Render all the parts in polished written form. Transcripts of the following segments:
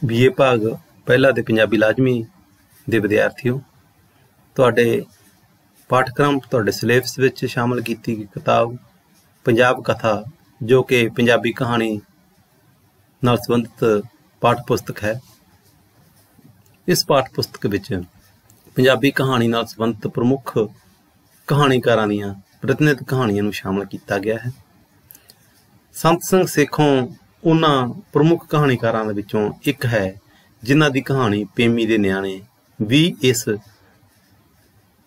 BA ਭਾਗ ਪਹਿਲਾ ਦੇ ਪੰਜਾਬੀ ਲਾਜ਼ਮੀ ਦੇ ਵਿਦਿਆਰਥੀਓ, ਤੁਹਾਡੇ ਪਾਠਕ੍ਰਮ ਤੁਹਾਡੇ ਸਿਲੇਬਸ ਵਿੱਚ ਸ਼ਾਮਲ ਕੀਤੀ ਗਈ ਕਿਤਾਬ ਪੰਜਾਬ ਕਥਾ, ਜੋ ਕਿ ਪੰਜਾਬੀ ਕਹਾਣੀ ਨਾਲ ਸੰਬੰਧਿਤ ਪਾਠ ਪੁਸਤਕ ਹੈ। ਇਸ ਪਾਠ ਪੁਸਤਕ ਵਿੱਚ ਪੰਜਾਬੀ ਕਹਾਣੀ ਨਾਲ ਸੰਬੰਧਿਤ ਪ੍ਰਮੁੱਖ ਕਹਾਣੀਕਾਰਾਂ ਦੀਆਂ ਪ੍ਰਤੀਨਿਧ ਕਹਾਣੀਆਂ ਨੂੰ ਸ਼ਾਮਲ ਕੀਤਾ ਗਿਆ ਹੈ। ਸੰਤ ਸਿੰਘ ਸੇਖੋਂ ਉਹਨਾਂ ਪ੍ਰਮੁੱਖ ਕਹਾਣੀਕਾਰਾਂ ਦੇ ਵਿੱਚੋਂ ਇੱਕ ਹੈ ਜਿਨ੍ਹਾਂ ਦੀ ਕਹਾਣੀ ਪੇਮੀ ਦੇ ਨਿਆਣੇ ਵੀ ਇਸ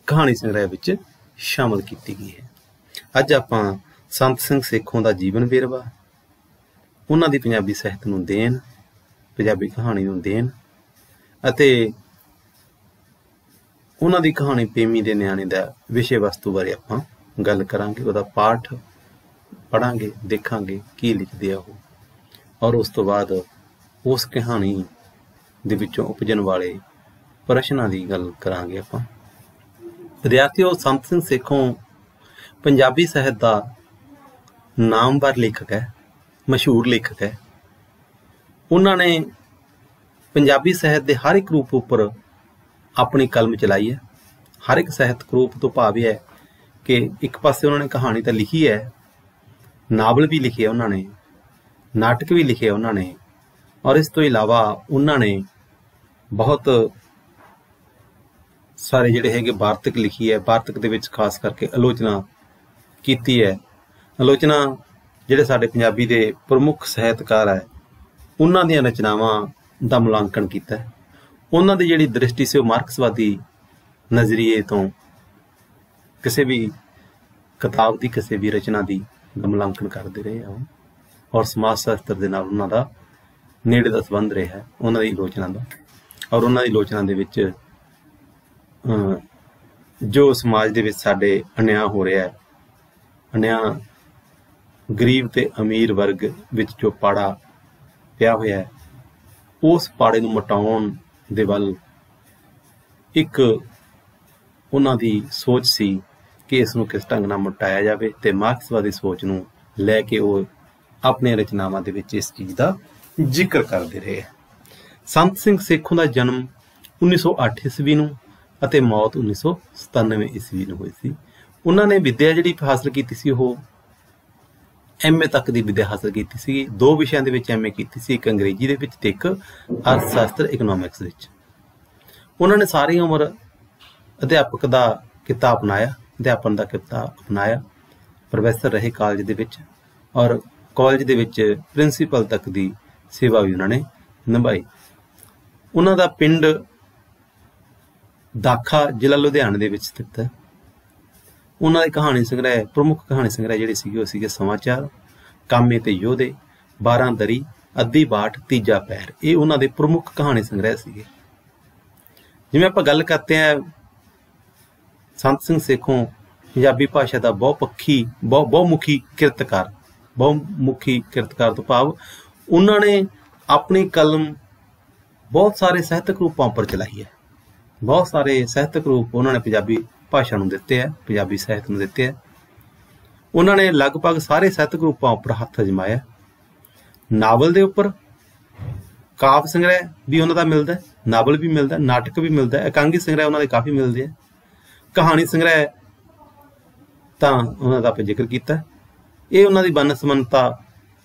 ਕਹਾਣੀ ਸੰਗ੍ਰਹਿ ਵਿੱਚ ਸ਼ਾਮਲ ਕੀਤੀ ਗਈ ਹੈ। ਅੱਜ ਆਪਾਂ ਸੰਤ ਸਿੰਘ ਸੇਖੋਂ ਦਾ ਜੀਵਨ ਵੇਰਵਾ, ਉਹਨਾਂ ਦੀ ਪੰਜਾਬੀ ਸਾਹਿਤ ਨੂੰ ਦੇਣ, ਪੰਜਾਬੀ ਕਹਾਣੀ ਨੂੰ ਦੇਣ ਅਤੇ ਉਹਨਾਂ ਦੀ ਕਹਾਣੀ ਪੇਮੀ ਦੇ ਨਿਆਣੇ ਦਾ ਵਿਸ਼ੇ ਵਸਤੂ ਬਾਰੇ ਆਪਾਂ ਗੱਲ ਕਰਾਂਗੇ। ਉਹਦਾ ਪਾਠ ਪੜ੍ਹਾਂਗੇ, ਦੇਖਾਂਗੇ ਕੀ ਲਿਖਦੇ ਆ ਉਹ, ਔਰ ਉਸ ਤੋਂ ਬਾਅਦ ਉਸ ਕਹਾਣੀ ਦੇ ਵਿੱਚੋਂ ਉਪਜਣ ਵਾਲੇ ਪ੍ਰਸ਼ਨਾਂ ਦੀ ਗੱਲ ਕਰਾਂਗੇ ਆਪਾਂ। ਵਿਦਿਆਰਥੀਓ, ਸੰਤ ਸਿੰਘ ਸੇਖੋਂ ਪੰਜਾਬੀ ਸਾਹਿਤ ਦਾ ਨਾਮਵਰ ਲੇਖਕ ਹੈ, ਮਸ਼ਹੂਰ ਲੇਖਕ ਹੈ। ਉਹਨਾਂ ਨੇ ਪੰਜਾਬੀ ਸਾਹਿਤ ਦੇ ਹਰ ਇੱਕ ਰੂਪ ਉੱਪਰ ਆਪਣੀ ਕਲਮ ਚਲਾਈ ਹੈ। ਹਰ ਇੱਕ ਸਾਹਿਤਕ ਰੂਪ ਤੋਂ ਭਾਵ ਇਹ ਹੈ ਕਿ ਇੱਕ ਪਾਸੇ ਉਹਨਾਂ ਨੇ ਕਹਾਣੀ ਤਾਂ ਲਿਖੀ ਹੈ, ਨਾਵਲ ਵੀ ਲਿਖੇ ਉਹਨਾਂ ਨੇ, ਨਾਟਕ ਵੀ ਲਿਖੇ ਉਹਨਾਂ ਨੇ, ਔਰ ਇਸ ਤੋਂ ਇਲਾਵਾ ਉਹਨਾਂ ਨੇ ਬਹੁਤ ਸਾਰੇ ਜਿਹੜੇ ਹੈਗੇ ਵਾਰਤਕ ਲਿਖੀ ਹੈ। ਵਾਰਤਕ ਦੇ ਵਿੱਚ ਖਾਸ ਕਰਕੇ ਆਲੋਚਨਾ ਕੀਤੀ ਹੈ। ਆਲੋਚਨਾ ਜਿਹੜੇ ਸਾਡੇ ਪੰਜਾਬੀ ਦੇ ਪ੍ਰਮੁੱਖ ਸਾਹਿਤਕਾਰ ਹੈ, ਉਹਨਾਂ ਦੀਆਂ ਰਚਨਾਵਾਂ ਦਾ ਮੁਲਾਂਕਣ ਕੀਤਾ ਹੈ। ਉਹਨਾਂ ਦੀ ਜਿਹੜੀ ਦ੍ਰਿਸ਼ਟੀ ਸੀ ਉਹ ਮਾਰਕਸਵਾਦੀ ਨਜ਼ਰੀਏ ਤੋਂ ਕਿਸੇ ਵੀ ਕਿਤਾਬ ਦੀ, ਕਿਸੇ ਵੀ ਰਚਨਾ ਦੀ ਮੁਲਾਂਕਣ ਕਰਦੇ ਰਹੇ ਆ, ਔਰ ਸਮਾਜ ਸ਼ਾਸਤਰ ਦੇ ਨਾਲ ਉਹਨਾਂ ਦਾ ਨੇੜੇ ਦਾ ਸੰਬੰਧ ਰਿਹਾ ਹੈ, ਉਹਨਾਂ ਦੀ ਆਲੋਚਨਾ ਦਾ। ਔਰ ਉਹਨਾਂ ਦੀ ਆਲੋਚਨਾ ਦੇ ਵਿੱਚ ਜੋ ਸਮਾਜ ਦੇ ਵਿੱਚ ਸਾਡੇ ਅਨਿਆਂ ਹੋ ਰਿਹਾ ਹੈ, ਅਨਿਆਂ ਗਰੀਬ ਤੇ ਅਮੀਰ ਵਰਗ ਵਿੱਚ ਜੋ ਪਾੜਾ ਪਿਆ ਹੋਇਆ ਹੈ, ਉਸ ਪਾੜੇ ਨੂੰ ਮਿਟਾਉਣ ਦੇ ਵੱਲ ਇੱਕ ਉਹਨਾਂ ਦੀ ਸੋਚ ਸੀ ਕਿ ਇਸ ਨੂੰ ਕਿਸ ਢੰਗ ਨਾਲ ਮਿਟਾਇਆ ਜਾਵੇ, ਤੇ ਮਾਰਕਸਵਾਦੀ ਸੋਚ ਨੂੰ ਲੈ ਕੇ ਉਹ ਆਪਣੀਆਂ ਰਚਨਾਵਾਂ ਦੇ ਵਿੱਚ ਇਸ ਚੀਜ਼ ਦਾ ਜ਼ਿਕਰ ਕਰਦੇ ਰਹੇ। ਸੰਤ ਸਿੰਘ ਸੇਖੋਂ ਦਾ ਜਨਮ 1908 ਈਸਵੀ ਨੂੰ ਅਤੇ ਮੌਤ 1997 ਈਸਵੀ ਨੂੰ ਹੋਈ ਸੀ। ਉਹਨਾਂ ਨੇ ਵਿੱਦਿਆ ਜਿਹੜੀ ਹਾਸਲ ਕੀਤੀ ਸੀ ਉਹ MA ਤੱਕ ਦੀ ਵਿੱਦਿਆ ਹਾਸਲ ਕੀਤੀ ਸੀ। 2 ਵਿਸ਼ਿਆਂ ਦੇ ਵਿੱਚ MA ਕੀਤੀ ਸੀ, ਇੱਕ ਅੰਗਰੇਜ਼ੀ ਦੇ ਵਿੱਚ ਤੇ ਇੱਕ ਅਰਥ ਸ਼ਾਸਤਰ ਇਕਨੋਮਿਕਸ ਵਿੱਚ। ਉਹਨਾਂ ਨੇ ਸਾਰੀ ਉਮਰ ਅਧਿਆਪਕ ਦਾ ਕਿੱਤਾ ਅਪਣਾਇਆ, ਅਧਿਆਪਨ ਦਾ ਕਿੱਤਾ ਅਪਣਾਇਆ। ਪ੍ਰੋਫੈਸਰ ਰਹੇ ਕਾਲਜ ਦੇ ਵਿੱਚ, ਔਰ ਕਾਲਜ ਦੇ ਵਿੱਚ ਪ੍ਰਿੰਸੀਪਲ ਤੱਕ ਦੀ ਸੇਵਾ ਵੀ ਉਹਨਾਂ ਨੇ ਨਿਭਾਈ। ਉਹਨਾਂ ਦਾ ਪਿੰਡ ਦਾਖਾ, ਜ਼ਿਲ੍ਹਾ ਲੁਧਿਆਣਾ ਦੇ ਵਿੱਚ ਸਥਿਤ ਹੈ। ਉਹਨਾਂ ਦੀ ਕਹਾਣੀ ਸੰਗ੍ਰਹਿ, ਪ੍ਰਮੁੱਖ ਕਹਾਣੀ ਸੰਗ੍ਰਹਿ ਜਿਹੜੇ ਸੀਗੇ ਉਹ ਸੀਗੇ ਸਮਾਚਾਰ, ਕਾਮੇ ਤੇ ਯੋਧੇ, 12 ਦਰੀ, ਅੱਧੀ ਬਾਠ, ਤੀਜਾ ਪੈਰ। ਇਹ ਉਹਨਾਂ ਦੇ ਪ੍ਰਮੁੱਖ ਕਹਾਣੀ ਸੰਗ੍ਰਹਿ ਸੀਗੇ। ਜਿਵੇਂ ਆਪਾਂ ਗੱਲ ਕਰਦੇ ਹਾਂ, ਸੰਤ ਸਿੰਘ ਸੇਖੋਂ ਪੰਜਾਬੀ ਭਾਸ਼ਾ ਦਾ ਬਹੁਮੁਖੀ ਕਿਰਤਕਾਰ ਤੋਂ ਭਾਵ ਉਹਨਾਂ ਨੇ ਆਪਣੀ ਕਲਮ ਬਹੁਤ ਸਾਰੇ ਸਾਹਿਤਕ ਰੂਪਾਂ ਉੱਪਰ ਚਲਾਈ ਹੈ। ਬਹੁਤ ਸਾਰੇ ਸਾਹਿਤਕ ਰੂਪ ਉਹਨਾਂ ਨੇ ਪੰਜਾਬੀ ਭਾਸ਼ਾ ਨੂੰ ਦਿੱਤੇ ਹੈ, ਪੰਜਾਬੀ ਸਾਹਿਤ ਨੂੰ ਦਿੱਤੇ ਹੈ। ਉਹਨਾਂ ਨੇ ਲਗਭਗ ਸਾਰੇ ਸਾਹਿਤਕ ਰੂਪਾਂ ਉੱਪਰ ਹੱਥ ਅਜਮਾਇਆ। ਨਾਵਲ ਦੇ ਉੱਪਰ ਕਾਵਿ ਸੰਗ੍ਰਹਿ ਵੀ ਉਹਨਾਂ ਦਾ ਮਿਲਦਾ, ਨਾਵਲ ਵੀ ਮਿਲਦਾ, ਨਾਟਕ ਵੀ ਮਿਲਦਾ, ਇਕਾਂਗੀ ਸੰਗ੍ਰਹਿ ਉਹਨਾਂ ਦੇ ਕਾਫੀ ਮਿਲਦੇ ਆ। ਕਹਾਣੀ ਸੰਗ੍ਰਹਿ ਤਾਂ ਉਹਨਾਂ ਦਾ ਆਪਾਂ ਜ਼ਿਕਰ ਕੀਤਾ। ਇਹ ਉਹਨਾਂ ਦੀ ਬਨਸਬਨਤਾ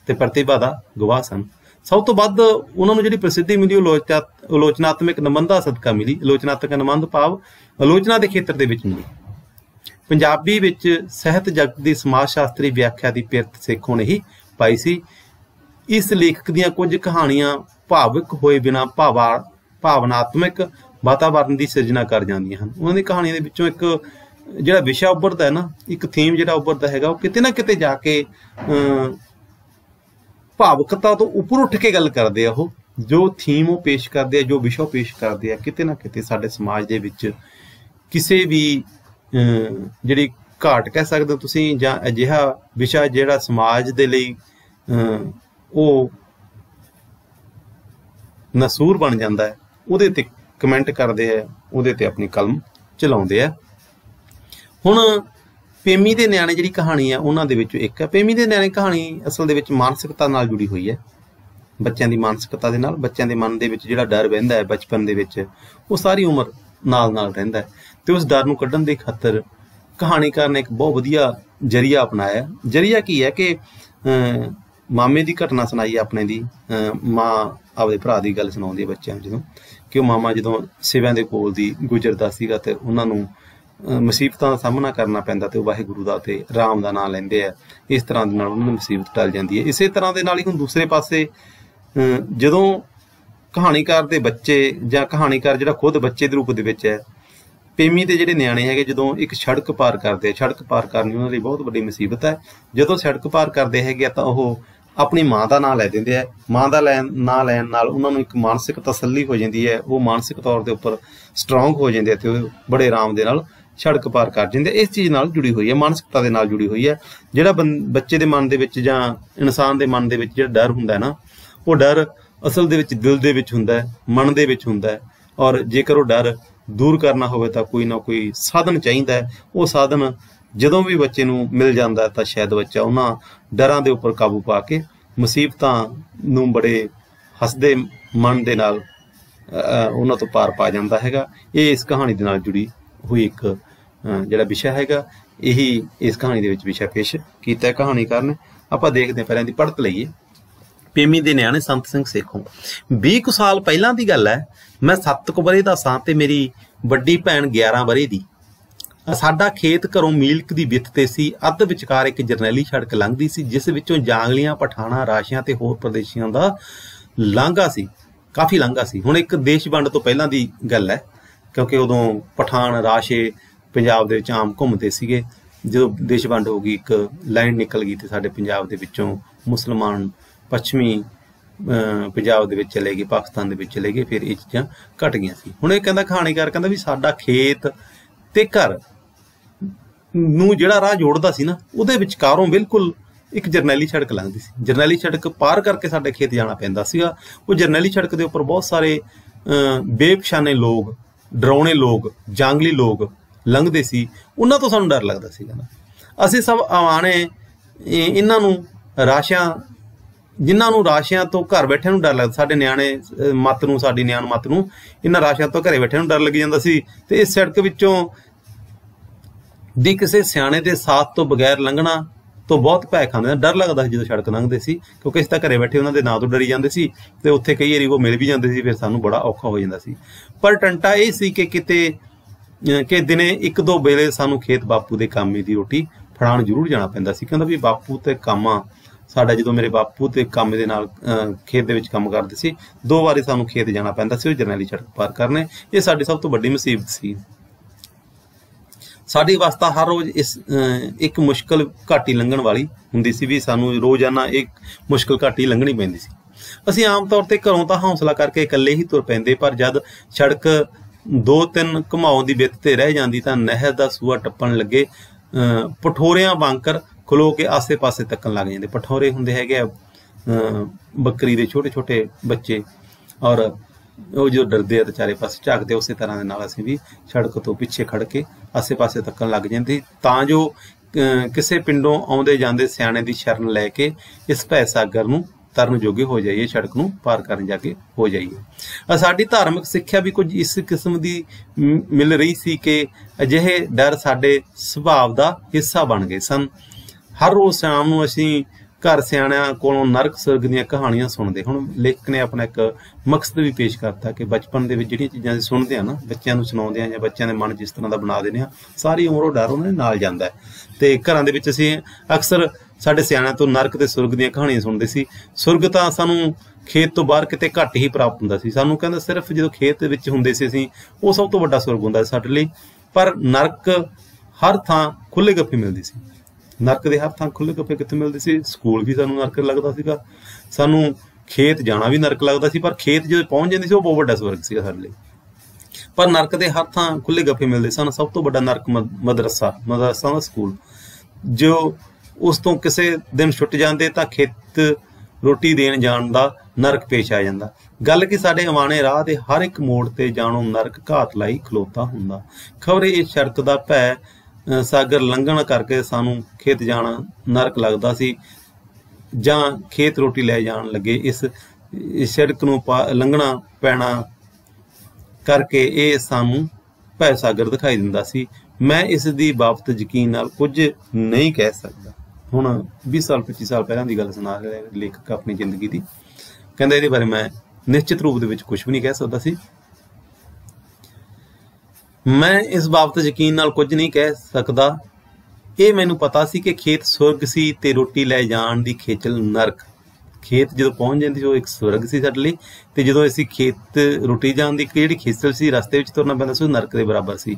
ਤੇ ਪ੍ਰਤਿਭਾ ਦਾ ਗਵਾਹ ਸਨ। ਸਭ ਤੋਂ ਵੱਧ ਉਹਨਾਂ ਨੂੰ ਜਿਹੜੀ ਪ੍ਰਸਿੱਧੀ ਮਿਲੀ ਉਹ ਆਲੋਚਨਾਤਮਕ ਨਿਬੰਧਾਂ ਸਦਕਾ ਮਿਲੀ। ਆਲੋਚਨਾਤਮਕ ਨਿਬੰਧ ਭਾਵ ਆਲੋਚਨਾ ਦੇ ਖੇਤਰ ਦੇ ਵਿੱਚ ਮਿਲੀ। ਪੰਜਾਬੀ ਵਿੱਚ ਸਾਹਿਤ ਜਗਤ ਦੀ ਸਮਾਜ ਸ਼ਾਸਤਰੀ ਵਿਆਖਿਆ ਦੀ ਪਿਰਤ ਸੇਖੋਂ ਨੇ ਹੀ ਪਾਈ ਸੀ। ਇਸ ਲੇਖਕ ਦੀਆਂ ਕੁਝ ਕਹਾਣੀਆਂ ਭਾਵੁਕ ਹੋਏ ਬਿਨਾਂ ਭਾਵਨਾਤਮਕ ਵਾਤਾਵਰਨ ਦੀ ਸਿਰਜਣਾ ਕਰ ਜਾਂਦੀਆਂ ਹਨ। ਉਹਨਾਂ ਦੀ ਕਹਾਣੀਆਂ ਦੇ ਵਿੱਚੋਂ ਇੱਕ ਜਿਹੜਾ ਵਿਸ਼ਾ ਉੱਭਰਦਾ ਹੈ ਨਾ, ਇੱਕ ਥੀਮ ਜਿਹੜਾ ਉੱਭਰਦਾ ਹੈਗਾ, ਉਹ ਕਿਤੇ ਨਾ ਕਿਤੇ ਜਾ ਕੇ ਭਾਵੁਕਤਾ ਤੋਂ ਉੱਪਰ ਉੱਠ ਕੇ ਗੱਲ ਕਰਦੇ ਆ। ਉਹ ਜੋ ਥੀਮ ਉਹ ਪੇਸ਼ ਕਰਦੇ ਆ, ਜੋ ਵਿਸ਼ਾ ਪੇਸ਼ ਕਰਦੇ ਆ, ਕਿਤੇ ਨਾ ਕਿਤੇ ਸਾਡੇ ਸਮਾਜ ਦੇ ਵਿੱਚ ਕਿਸੇ ਵੀ ਜਿਹੜੀ ਘਾਟ ਕਹਿ ਸਕਦੇ ਹੋ ਤੁਸੀਂ, ਜਾਂ ਅਜਿਹਾ ਵਿਸ਼ਾ ਜਿਹੜਾ ਸਮਾਜ ਦੇ ਲਈ ਉਹ ਨਸੂਰ ਬਣ ਜਾਂਦਾ ਹੈ, ਉਹਦੇ ਤੇ ਕਮੈਂਟ ਕਰਦੇ ਆ, ਉਹਦੇ ਤੇ ਆਪਣੀ ਕਲਮ ਚਲਾਉਂਦੇ ਆ। ਹੁਣ ਪੇਮੀ ਦੇ ਨਿਆਣੇ ਜਿਹੜੀ ਕਹਾਣੀ ਆ ਉਹਨਾਂ ਦੇ ਵਿੱਚੋਂ ਇੱਕ ਹੈ। ਪੇਮੀ ਦੇ ਨਿਆਣੇ ਕਹਾਣੀ ਅਸਲ ਦੇ ਵਿੱਚ ਮਾਨਸਿਕਤਾ ਨਾਲ ਜੁੜੀ ਹੋਈ ਹੈ। ਬੱਚਿਆਂ ਦੀ ਮਾਨਸਿਕਤਾ ਦੇ ਨਾਲ, ਬੱਚਿਆਂ ਦੇ ਮਨ ਦੇ ਵਿੱਚ ਜਿਹੜਾ ਡਰ ਬਹਿੰਦਾ ਹੈ ਬਚਪਨ ਦੇ ਵਿੱਚ, ਉਹ ਸਾਰੀ ਉਮਰ ਨਾਲ ਨਾਲ ਰਹਿੰਦਾ ਹੈ। ਤੇ ਉਸ ਡਰ ਨੂੰ ਕੱਢਣ ਦੀ ਖਾਤਰ ਕਹਾਣੀਕਾਰ ਨੇ ਇੱਕ ਬਹੁਤ ਵਧੀਆ ਜਰੀਆ ਅਪਣਾਇਆ। ਜਰੀਆ ਕੀ ਹੈ ਕਿ ਮਾਮੇ ਦੀ ਘਟਨਾ ਸੁਣਾਈ ਆਪਣੇ ਦੀ, ਮਾਂ ਆਪਦੇ ਭਰਾ ਦੀ ਗੱਲ ਸੁਣਾਉਂਦੀ ਹੈ ਬੱਚਿਆਂ ਨੂੰ, ਜਦੋਂ ਕਿ ਉਹ ਮਾਮਾ ਜਦੋਂ ਸਿਵਿਆਂ ਦੇ ਕੋਲ ਦੀ ਗੁਜ਼ਰਦਾ ਸੀਗਾ ਤੇ ਉਹਨਾਂ ਨੂੰ ਮੁਸੀਬਤਾਂ ਦਾ ਸਾਹਮਣਾ ਕਰਨਾ ਪੈਂਦਾ ਤੇ ਉਹ ਵਾਹਿਗੁਰੂ ਦਾ ਤੇ ਰਾਮ ਦਾ ਨਾਂ ਲੈਂਦੇ ਆ। ਇਸ ਤਰ੍ਹਾਂ ਦੇ ਨਾਲ ਉਹਨਾਂ ਨੂੰ ਮੁਸੀਬਤ ਟਲ ਜਾਂਦੀ ਹੈ। ਇਸੇ ਤਰ੍ਹਾਂ ਦੇ ਨਾਲ ਹੀ ਹੁਣ ਦੂਸਰੇ ਪਾਸੇ ਜਦੋਂ ਕਹਾਣੀਕਾਰ ਦੇ ਬੱਚੇ ਜਾਂ ਕਹਾਣੀਕਾਰ ਜਿਹੜਾ ਖੁਦ ਬੱਚੇ ਦੇ ਰੂਪ ਦੇ ਵਿੱਚ ਹੈ, ਪੇਮੀ ਦੇ ਜਿਹੜੇ ਨਿਆਣੇ ਹੈਗੇ ਜਦੋਂ ਇੱਕ ਸੜਕ ਪਾਰ ਕਰਦੇ ਆ, ਸੜਕ ਪਾਰ ਕਰਨੀ ਉਹਨਾਂ ਲਈ ਬਹੁਤ ਵੱਡੀ ਮੁਸੀਬਤ ਹੈ। ਜਦੋਂ ਸੜਕ ਪਾਰ ਕਰਦੇ ਹੈਗੇ ਤਾਂ ਉਹ ਆਪਣੀ ਮਾਂ ਦਾ ਨਾਂ ਲੈ ਦਿੰਦੇ ਆ। ਮਾਂ ਦਾ ਨਾਂ ਲੈਣ ਨਾਲ ਉਹਨਾਂ ਨੂੰ ਇੱਕ ਮਾਨਸਿਕ ਤਸੱਲੀ ਹੋ ਜਾਂਦੀ ਹੈ, ਉਹ ਮਾਨਸਿਕ ਤੌਰ ਦੇ ਉੱਪਰ ਸਟਰੋਂਗ ਹੋ ਜਾਂਦੇ ਆ ਤੇ ਉਹ ਬੜੇ ਆਰਾਮ ਦੇ ਨਾਲ ਸੜਕ ਪਾਰ ਕਰ ਜਾਂਦੇ। ਇਸ ਚੀਜ਼ ਨਾਲ ਜੁੜੀ ਹੋਈ ਹੈ, ਮਾਨਸਿਕਤਾ ਦੇ ਨਾਲ ਜੁੜੀ ਹੋਈ ਹੈ। ਜਿਹੜਾ ਬੱਚੇ ਦੇ ਮਨ ਦੇ ਵਿੱਚ ਜਾਂ ਇਨਸਾਨ ਦੇ ਮਨ ਦੇ ਵਿੱਚ ਜਿਹੜਾ ਡਰ ਹੁੰਦਾ ਨਾ, ਉਹ ਡਰ ਅਸਲ ਦੇ ਵਿੱਚ ਦਿਲ ਦੇ ਵਿੱਚ ਹੁੰਦਾ ਹੈ, ਮਨ ਦੇ ਵਿੱਚ ਹੁੰਦਾ ਹੈ। ਔਰ ਜੇਕਰ ਉਹ ਡਰ ਦੂਰ ਕਰਨਾ ਹੋਵੇ ਤਾਂ ਕੋਈ ਨਾ ਕੋਈ ਸਾਧਨ ਚਾਹੀਦਾ ਹੈ। ਉਹ ਸਾਧਨ ਜਦੋਂ ਵੀ ਬੱਚੇ ਨੂੰ ਮਿਲ ਜਾਂਦਾ ਤਾਂ ਸ਼ਾਇਦ ਬੱਚਾ ਉਹਨਾਂ ਡਰਾਂ ਦੇ ਉੱਪਰ ਕਾਬੂ ਪਾ ਕੇ ਮੁਸੀਬਤਾਂ ਨੂੰ ਬੜੇ ਹੱਸਦੇ ਮਨ ਦੇ ਨਾਲ ਉਹਨਾਂ ਤੋਂ ਪਾਰ ਪਾ ਜਾਂਦਾ ਹੈਗਾ। ਇਹ ਇਸ ਕਹਾਣੀ ਦੇ ਨਾਲ ਜੁੜੀ ਹੋਈ ਇੱਕ ਜਿਹੜਾ ਵਿਸ਼ਾ ਹੈਗਾ, ਇਹੀ ਇਸ ਕਹਾਣੀ ਦੇ ਵਿੱਚ ਵਿਸ਼ਾ ਪੇਸ਼ ਕੀਤਾ ਕਹਾਣੀਕਾਰ ਨੇ। ਆਪਾਂ ਦੇਖਦੇ ਹਾਂ, ਪਹਿਲਾਂ ਦੀ ਪੜ੍ਹਤ ਲਈਏ। ਪੇਮੀ ਦੇ ਨਿਆਣੇ ਸੰਤ ਸਿੰਘ ਸੇਖੋਂ। 20 ਕੁ ਸਾਲ ਪਹਿਲਾਂ ਦੀ ਗੱਲ ਹੈ। ਮੈਂ 7 ਕੁ ਵਰ੍ਹੇ ਦਾ ਸਾਂ ਤੇ ਮੇਰੀ ਵੱਡੀ ਭੈਣ 11 ਵਰ੍ਹੇ ਦੀ। ਸਾਡਾ ਖੇਤ ਘਰੋਂ ਮੀਲਕ ਦੀ ਵਿੱਥ ਤੇ ਸੀ। ਅੱਧ ਵਿਚਕਾਰ ਇੱਕ ਜਰਨੈਲੀ ਸੜਕ ਲੰਘਦੀ ਸੀ, ਜਿਸ ਵਿੱਚੋਂ ਜਾਂਗਲੀਆਂ, ਪਠਾਣਾ, ਰਾਸ਼ੀਆਂ ਤੇ ਹੋਰ ਪ੍ਰਦੇਸ਼ੀਆਂ ਦਾ ਲਾਂਘਾ ਸੀ, ਕਾਫੀ ਲਾਂਘਾ ਸੀ। ਹੁਣ ਇੱਕ ਦੇਸ਼ ਵੰਡ ਤੋਂ ਪਹਿਲਾਂ ਦੀ ਗੱਲ ਹੈ, ਕਿਉਂਕਿ ਉਦੋਂ ਪਠਾਣ, ਰਾਸ਼ੇ ਪੰਜਾਬ ਦੇ ਵਿੱਚ ਆਮ ਘੁੰਮਦੇ ਸੀਗੇ। ਜਦੋਂ ਦੇਸ਼ ਵੰਡ ਹੋ ਗਈ, ਇੱਕ ਲਾਈਨ ਨਿਕਲ ਗਈ ਤੇ ਸਾਡੇ ਪੰਜਾਬ ਦੇ ਵਿੱਚੋਂ ਮੁਸਲਮਾਨ ਪੱਛਮੀ ਪੰਜਾਬ ਦੇ ਵਿੱਚ ਚਲੇ ਗਏ, ਪਾਕਿਸਤਾਨ ਦੇ ਵਿੱਚ ਚਲੇ ਗਏ, ਫਿਰ ਇਹ ਚੀਜ਼ਾਂ ਘਟ ਗਈਆਂ ਸੀ। ਹੁਣ ਇਹ ਕਹਿੰਦਾ ਕਹਾਣੀਕਾਰ ਕਹਿੰਦਾ ਵੀ ਸਾਡਾ ਖੇਤ ਤੇ ਘਰ ਨੂੰ ਜਿਹੜਾ ਰਾਹ ਜੋੜਦਾ ਸੀ ਨਾ, ਉਹਦੇ ਵਿਚਕਾਰੋਂ ਬਿਲਕੁਲ ਇੱਕ ਜਰਨੈਲੀ ਸੜਕ ਲੰਘਦੀ ਸੀ। ਜਰਨੈਲੀ ਸੜਕ ਪਾਰ ਕਰਕੇ ਸਾਡੇ ਖੇਤ ਜਾਣਾ ਪੈਂਦਾ ਸੀਗਾ। ਉਹ ਜਰਨੈਲੀ ਸੜਕ ਦੇ ਉੱਪਰ ਬਹੁਤ ਸਾਰੇ ਬੇਪਛਾਣੇ ਲੋਕ, ਡਰਾਉਣੇ ਲੋਕ, ਜੰਗਲੀ ਲੋਕ ਲੰਘਦੇ ਸੀ। ਉਹਨਾਂ ਤੋਂ ਸਾਨੂੰ ਡਰ ਲੱਗਦਾ ਸੀਗਾ ਨਾ। ਅਸੀਂ ਸਭ ਆਵਾਣੇ ਇਹਨਾਂ ਨੂੰ ਰਾਸ਼ਿਆਂ, ਜਿਨ੍ਹਾਂ ਨੂੰ ਰਾਸ਼ਿਆਂ ਤੋਂ ਘਰ ਬੈਠਿਆਂ ਨੂੰ ਡਰ ਲੱਗਦਾ, ਸਾਡੇ ਨਿਆਣੇ ਮੱਤ ਨੂੰ, ਸਾਡੀ ਨਿਆਣ ਮੱਤ ਨੂੰ ਇਹਨਾਂ ਰਾਸ਼ਿਆਂ ਤੋਂ ਘਰੇ ਬੈਠਿਆਂ ਨੂੰ ਡਰ ਲੱਗੀ ਜਾਂਦਾ ਸੀ। ਤੇ ਇਸ ਸੜਕ ਵਿੱਚੋਂ ਦੀ ਕਿਸੇ ਸਿਆਣੇ ਦੇ ਸਾਥ ਤੋਂ ਬਗੈਰ ਲੰਘਣਾ ਤੋਂ ਬਹੁਤ ਭੈ ਖਾਂਦੇ, ਡਰ ਲੱਗਦਾ ਸੀ ਜਦੋਂ ਸੜਕ ਲੰਘਦੇ ਸੀ, ਕਿਉਂਕਿ ਇਸ ਤਾਂ ਘਰੇ ਬੈਠੇ ਉਹਨਾਂ ਦੇ ਨਾਂ ਤੋਂ ਡਰੀ ਜਾਂਦੇ ਸੀ ਤੇ ਉੱਥੇ ਕਈ ਵਾਰੀ ਉਹ ਮਿਲ ਵੀ ਜਾਂਦੇ ਸੀ, ਫਿਰ ਸਾਨੂੰ ਬੜਾ ਔਖਾ ਹੋ ਜਾਂਦਾ ਸੀ। ਪਰ ਟੰਟਾ ਇਹ ਸੀ ਕਿ ਕਿਤੇ ਕਿ ਦਿਨੇ 1-2 ਵੇਲੇ ਸਾਨੂੰ ਖੇਤ ਬਾਪੂ ਦੇ ਕਾਮੇ ਦੀ ਰੋਟੀ ਫੜਾਉਣ ਜ਼ਰੂਰ ਜਾਣਾ ਪੈਂਦਾ ਸੀ। ਕਹਿੰਦਾ ਵੀ ਬਾਪੂ ਤੇ ਕਾਮਾ ਸਾਡਾ, ਜਦੋਂ ਮੇਰੇ ਬਾਪੂ ਤੇ ਕਾਮੇ ਦੇ ਨਾਲ ਖੇਤ ਦੇ ਵਿੱਚ ਕੰਮ ਕਰਦੇ ਸੀ, 2 ਵਾਰੀ ਸਾਨੂੰ ਖੇਤ ਜਾਣਾ ਪੈਂਦਾ ਸੀ ਉਹ ਜਰਨੈਲੀ ਸੜਕ ਪਾਰ ਕਰਨੇ। ਇਹ ਸਾਡੀ ਸਭ ਤੋਂ ਵੱਡੀ ਮੁਸੀਬਤ ਸੀ। ਸਾਡੀ ਅਵਸਥਾ ਹਰ ਰੋਜ਼ ਇੱਕ ਮੁਸ਼ਕਲ ਘਾਟੀ ਲੰਘਣ ਵਾਲੀ ਹੁੰਦੀ ਸੀ, ਵੀ ਸਾਨੂੰ ਰੋਜ਼ਾਨਾ ਇੱਕ ਮੁਸ਼ਕਲ ਘਾਟੀ ਲੰਘਣੀ ਪੈਂਦੀ ਸੀ। ਅਸੀਂ ਆਮ ਤੌਰ ਤੇ ਘਰੋਂ ਤਾਂ ਹੌਸਲਾ ਕਰਕੇ ਇਕੱਲੇ ਹੀ ਤੁਰ ਪੈਂਦੇ, ਪਰ ਜਦ ਸੜਕ 2-3 ਘੁਮਾਉ ਦੀ ਵਿੱਥ ਤੇ ਰਹਿ ਜਾਂਦੀ ਤਾਂ ਨਹਿਰ ਦਾ ਸੂਆ ਟੱਪਣ ਲੱਗੇ ਪਠੋਰਿਆਂ ਵਾਂਕਰ ਖਲੋ ਕੇ ਆਸੇ ਪਾਸੇ ਤੱਕਣ ਲੱਗ ਜਾਂਦੇ। ਪਠੋਰੇ ਹੁੰਦੇ ਹੈਗੇ ਆ ਬੱਕਰੀ ਦੇ ਛੋਟੇ ਛੋਟੇ ਬੱਚੇ, ਔਰ ਉਹ ਜੋ ਡਰਦੇ ਆ ਤੇ ਚਾਰੇ ਪਾਸੇ ਝਾਕਦੇ, ਉਸੇ ਤਰ੍ਹਾਂ ਦੇ ਨਾਲ ਅਸੀਂ ਵੀ ਸੜਕ ਤੋਂ ਪਿੱਛੇ ਖੜ ਕੇ ਆਸੇ ਪਾਸੇ ਤੱਕਣ ਲੱਗ ਜਾਂਦੇ, ਤਾਂ ਜੋ ਕਿਸੇ ਪਿੰਡੋਂ ਆਉਂਦੇ ਜਾਂਦੇ ਸਿਆਣੇ ਦੀ ਸ਼ਰਨ ਲੈ ਕੇ ਇਸ ਭੈ ਸਾਗਰ ਨੂੰ ਤਰਨ ਜੋਗੇ ਹੋ ਜਾਈਏ, ਸੜਕ ਨੂੰ ਪਾਰ ਕਰਨ ਜਾ ਕੇ ਹੋ ਜਾਈਏ। ਸਾਡੀ ਧਾਰਮਿਕ ਸਿੱਖਿਆ ਵੀ ਕੁਝ ਇਸ ਕਿਸਮ ਦੀ ਮਿਲ ਰਹੀ ਸੀ ਕਿ ਅਜਿਹੇ ਡਰ ਸਾਡੇ ਸੁਭਾਅ ਦਾ ਹਿੱਸਾ ਬਣ ਗਏ ਸਨ। ਹਰ ਰੋਜ਼ ਸ਼ਾਮ ਨੂੰ ਅਸੀਂ ਘਰ ਸਿਆਣਿਆਂ ਕੋਲੋਂ ਨਰਕ ਸੁਰਗ ਦੀਆਂ ਕਹਾਣੀਆਂ ਸੁਣਦੇ। ਹੁਣ ਲੇਖਕ ਨੇ ਆਪਣਾ ਇੱਕ ਮਕਸਦ ਵੀ ਪੇਸ਼ ਕਰਤਾ ਕਿ ਬਚਪਨ ਦੇ ਵਿੱਚ ਜਿਹੜੀਆਂ ਚੀਜ਼ਾਂ ਅਸੀਂ ਸੁਣਦੇ ਹਾਂ ਨਾ, ਬੱਚਿਆਂ ਨੂੰ ਸੁਣਾਉਂਦੇ ਹਾਂ ਜਾਂ ਬੱਚਿਆਂ ਦੇ ਮਨ ਜਿਸ ਤਰ੍ਹਾਂ ਦਾ ਬਣਾ ਦਿੰਦੇ ਹਾਂ, ਸਾਰੀ ਉਮਰ ਉਹ ਡਰ ਉਹਨਾਂ ਦੇ ਨਾਲ ਜਾਂਦਾ ਹੈ। ਤੇ ਘਰਾਂ ਦੇ ਵਿੱਚ ਅਸੀਂ ਅਕਸਰ ਸਾਡੇ ਸਿਆਣਿਆਂ ਤੋਂ ਨਰਕ ਤੇ ਸੁਰਗ ਦੀਆਂ ਕਹਾਣੀਆਂ ਸੁਣਦੇ ਸੀ। ਸੁਰਗ ਤਾਂ ਸਾਨੂੰ ਖੇਤ ਤੋਂ ਬਾਹਰ ਕਿਤੇ ਘੱਟ ਹੀ ਪ੍ਰਾਪਤ ਹੁੰਦਾ ਸੀ। ਸਾਨੂੰ ਕਹਿੰਦਾ ਸਿਰਫ ਜਦੋਂ ਖੇਤ ਦੇ ਵਿੱਚ ਹੁੰਦੇ ਸੀ ਅਸੀਂ, ਉਹ ਸਭ ਤੋਂ ਵੱਡਾ ਸੁਰਗ ਹੁੰਦਾ ਸੀ ਸਾਡੇ ਲਈ। ਪਰ ਨਰਕ ਹਰ ਥਾਂ ਖੁੱਲ੍ਹੇ ਗੱਫੇ ਮਿਲਦੀ ਸੀ। ਨਰਕ ਦੇ ਹਰ ਥਾਂ ਖੁੱਲ੍ਹੇ ਗੱਫੇ ਕਿੱਥੇ ਮਿਲਦੇ ਸੀ? ਸਕੂਲ ਵੀ ਸਾਨੂੰ ਨਰਕ ਲੱਗਦਾ ਸੀਗਾ, ਸਾਨੂੰ ਖੇਤ ਜਾਣਾ ਵੀ ਨਰਕ ਲੱਗਦਾ ਸੀ, ਪਰ ਖੇਤ ਜਦੋਂ ਪਹੁੰਚ ਜਾਂਦੀ ਸੀ ਉਹ ਬਹੁਤ ਵੱਡਾ ਸਵਰਗ ਸੀਗਾ ਸਾਡੇ ਲਈ। ਪਰ ਨਰਕ ਦੇ ਹਰ ਥਾਂ ਖੁੱਲ੍ਹੇ ਗੱਫੇ ਮਿਲਦੇ ਸਨ। ਸਭ ਤੋਂ ਵੱਡਾ ਨਰਕ ਮਦਰਸਾ ਦਾ ਸਕੂਲ, ਜੋ ਉਸ ਤੋਂ ਕਿਸੇ ਦਿਨ ਛੁੱਟ ਜਾਂਦੇ ਤਾਂ ਖੇਤ ਰੋਟੀ ਦੇਣ ਜਾਣ ਦਾ ਨਰਕ ਪੇਸ਼ ਆ ਜਾਂਦਾ। ਗੱਲ ਕਿ ਸਾਡੇ ਅਵਾਣੇ ਰਾਹ ਦੇ ਹਰ ਇੱਕ ਮੋੜ ਤੇ ਜਾਣੋ ਨਰਕ ਘਾਤ ਲਾਈ ਖਲੋਤਾ ਹੁੰਦਾ। ਖਬਰੇ ਇਸ ਸੜਕ ਦਾ ਭੈ ਸਾਗਰ ਲੰਘਣ ਕਰਕੇ ਸਾਨੂੰ ਖੇਤ ਜਾਣਾ ਨਰਕ ਲੱਗਦਾ ਸੀ, ਜਾਂ ਖੇਤ ਰੋਟੀ ਲੈ ਜਾਣ ਲੱਗੇ ਇਸ सड़क नूं लंघना पैना करके ये सानूं भै सागर दिखाई दिंदा सी। मैं इस दी बाबत यकीन नाल कुछ नहीं कह सकदा। हुण 20 साल 25 साल पहलां दी गल सुणा रहा लेखक अपनी जिंदगी दी, कहंदा इहदे बारे मैं निश्चित रूप दे विच कुछ भी नहीं कह सकदा सी। मैं इस बाबत यकीन नाल कुछ नहीं कह सकदा। ये मैनूं पता सी कि खेत सुरग सी ते रोटी लै जाण दी खेचल नरक। खेत जो पहुँच जाती वो एक स्वर्ग से साडे लई, ते जो असीं खेत रोटी जाण दी जिहड़ी खेचल सी रस्ते विच तुरना पैंदा सी नरक दे बराबर सी।